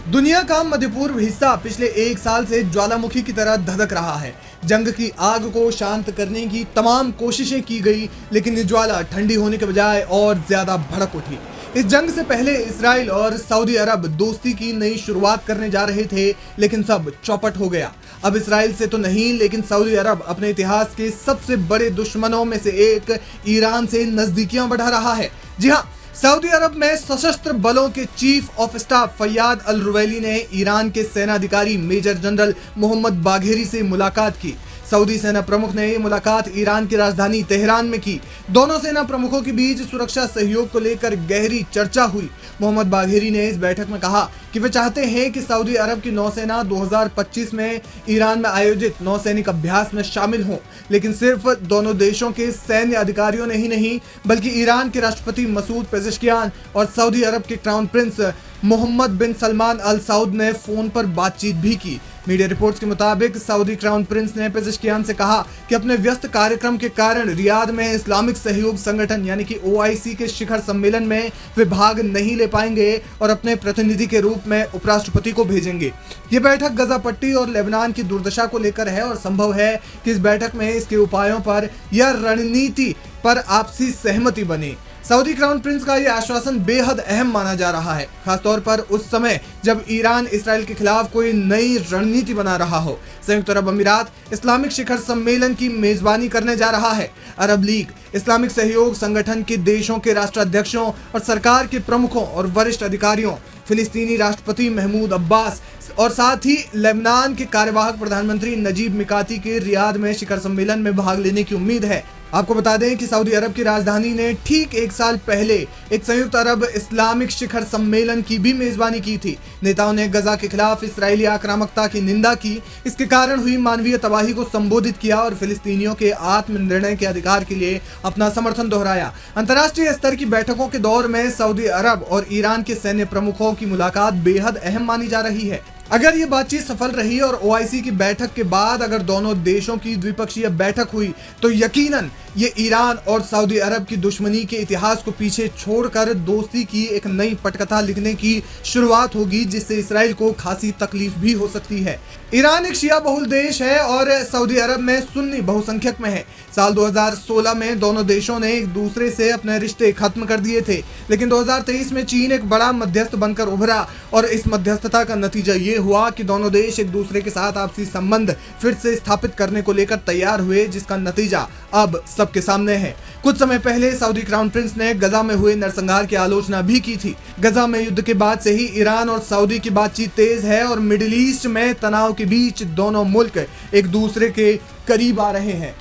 दुनिया का मध्य पूर्व हिस्सा पिछले एक साल से ज्वालामुखी की तरह धधक रहा है। जंग की आग को शांत करने की तमाम कोशिशें की गई, लेकिन ये ज्वाला ठंडी होने के बजाय और ज्यादा भड़क उठी। इस जंग से पहले इजराइल और सऊदी अरब दोस्ती की नई शुरुआत करने जा रहे थे, लेकिन सब चौपट हो गया। अब इजराइल से तो नहीं, लेकिन सऊदी अरब अपने इतिहास के सबसे बड़े दुश्मनों में से एक ईरान से नजदीकियां बढ़ा रहा है। जी हाँ, सऊदी अरब में सशस्त्र बलों के चीफ ऑफ स्टाफ फैयाद अल रुवैली ने ईरान के सेनाधिकारी मेजर जनरल मोहम्मद बाघेरी से मुलाकात की। सऊदी सेना प्रमुख ने ये मुलाकात ईरान की राजधानी तेहरान में की। दोनों सेना प्रमुखों के बीच सुरक्षा सहयोग को लेकर गहरी चर्चा हुई। मोहम्मद बाघेरी ने इस बैठक में कहा कि वे चाहते हैं कि सऊदी अरब की नौसेना 2025 में ईरान में आयोजित नौसैनिक अभ्यास में शामिल हो, लेकिन सिर्फ दोनों देशों के सैन्य अधिकारियों ने ही नहीं, बल्कि ईरान के राष्ट्रपति मसूद पेजेश्कियान और सऊदी अरब के क्राउन प्रिंस मोहम्मद बिन सलमान अल सऊद ने फोन पर बातचीत भी की। मीडिया रिपोर्ट्स के मुताबिक सऊदी क्राउन प्रिंस ने पेजेश्कियान से कहा कि अपने व्यस्त कार्यक्रम के कारण रियाद में इस्लामिक सहयोग संगठन यानी कि OIC के शिखर सम्मेलन में वे भाग नहीं ले पाएंगे और अपने प्रतिनिधि के रूप में उपराष्ट्रपति को भेजेंगे। ये बैठक गजा पट्टी और लेबनान की दुर्दशा को लेकर है और संभव है कि इस बैठक में इसके उपायों पर या रणनीति पर आपसी सहमति बने। सऊदी क्राउन प्रिंस का यह आश्वासन बेहद अहम माना जा रहा है, खासतौर पर उस समय जब ईरान इसराइल के खिलाफ कोई नई रणनीति बना रहा हो। संयुक्त अरब अमीरात इस्लामिक शिखर सम्मेलन की मेजबानी करने जा रहा है। अरब लीग, इस्लामिक सहयोग संगठन के देशों के राष्ट्राध्यक्षों और सरकार के प्रमुखों और वरिष्ठ अधिकारियों, फिलिस्तीनी राष्ट्रपति महमूद अब्बास और साथ ही लेबनान के कार्यवाहक प्रधानमंत्री नजीब मिकाती के रियाद में शिखर सम्मेलन में भाग लेने की उम्मीद है। आपको बता दें कि सऊदी अरब की राजधानी ने ठीक एक साल पहले एक संयुक्त अरब इस्लामिक शिखर सम्मेलन की भी मेजबानी की थी। नेताओं ने गजा के खिलाफ इस्राएली आक्रामकता की निंदा की, इसके कारण हुई मानवीय तबाही को संबोधित किया और फिलिस्तीनियों के आत्मनिर्णय के अधिकार के लिए अपना समर्थन दोहराया। अंतर्राष्ट्रीय स्तर की बैठकों के दौर में सऊदी अरब और ईरान के सैन्य प्रमुखों की मुलाकात बेहद अहम मानी जा रही है। अगर ये बातचीत सफल रही और OIC की बैठक के बाद अगर दोनों देशों की द्विपक्षीय बैठक हुई, तो यकीनन ये ईरान और सऊदी अरब की दुश्मनी के इतिहास को पीछे छोड़कर दोस्ती की एक नई पटकथा लिखने की शुरुआत होगी, जिससे इसराइल को खासी तकलीफ भी हो सकती है। ईरान एक शिया बहुल देश है और सऊदी अरब में सुन्नी बहुसंख्यक में है। साल 2016 में दोनों देशों ने एक दूसरे से अपने रिश्ते खत्म कर दिए थे, लेकिन 2023 में चीन एक बड़ा मध्यस्थ बनकर उभरा और इस मध्यस्थता का नतीजा ये हुआ कि दोनों देश एक दूसरे के साथ आपसी संबंध फिर से स्थापित करने को लेकर तैयार हुए, जिसका नतीजा अब सबके सामने है। कुछ समय पहले सऊदी क्राउन प्रिंस ने गजा में हुए नरसंहार की आलोचना भी की थी। गजा में युद्ध के बाद से ही ईरान और सऊदी की बातचीत तेज है और मिडिल ईस्ट में तनाव के बीच दोनों मुल्क एक दूसरे के करीब आ रहे हैं।